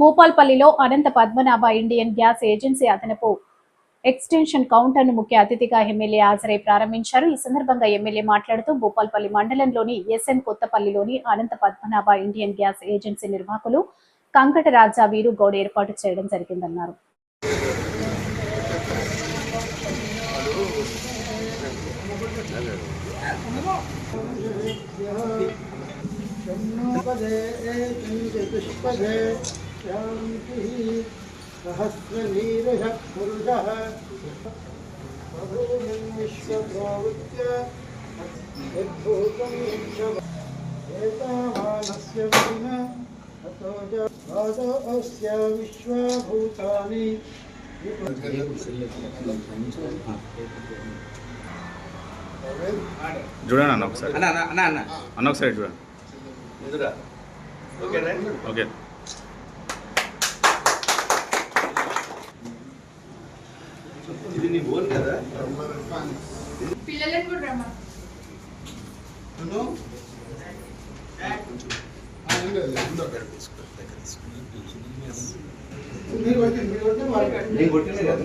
భూపాల్పల్లిలో Anantha Padmanabha Indian gas agency అదనపు extension కౌంటర్ను ముఖ్య అతిథిగా ఎమ్మెల్యే హాజరై ప్రారంభించారు. ఈ సందర్భంగా ఎమ్మెల్యే మాట్లాడుతూ భూపాల్పల్లి మండలంలోని SN కొత్తపల్లిలోని Anantha Padmanabha Indian gas agency నిర్వాహకులు కంకట రాజా వీరు గౌడ్ ఏర్పాటు చేయడం జరిగిందన్నారు. सहस्रनीरः पुरुषः विश्वप्रवृत्य यद्भूतं एतावानस्य विन ततो जातोऽस्य विश्वभूतानि చూడండి అన్న ఒకసారి అన్న ఒకసారి చూడండి. ఓకే ఇది నీ బోన్ కదా పిల్లలను కూడా రమ్మా నేను కొట్టినే కదా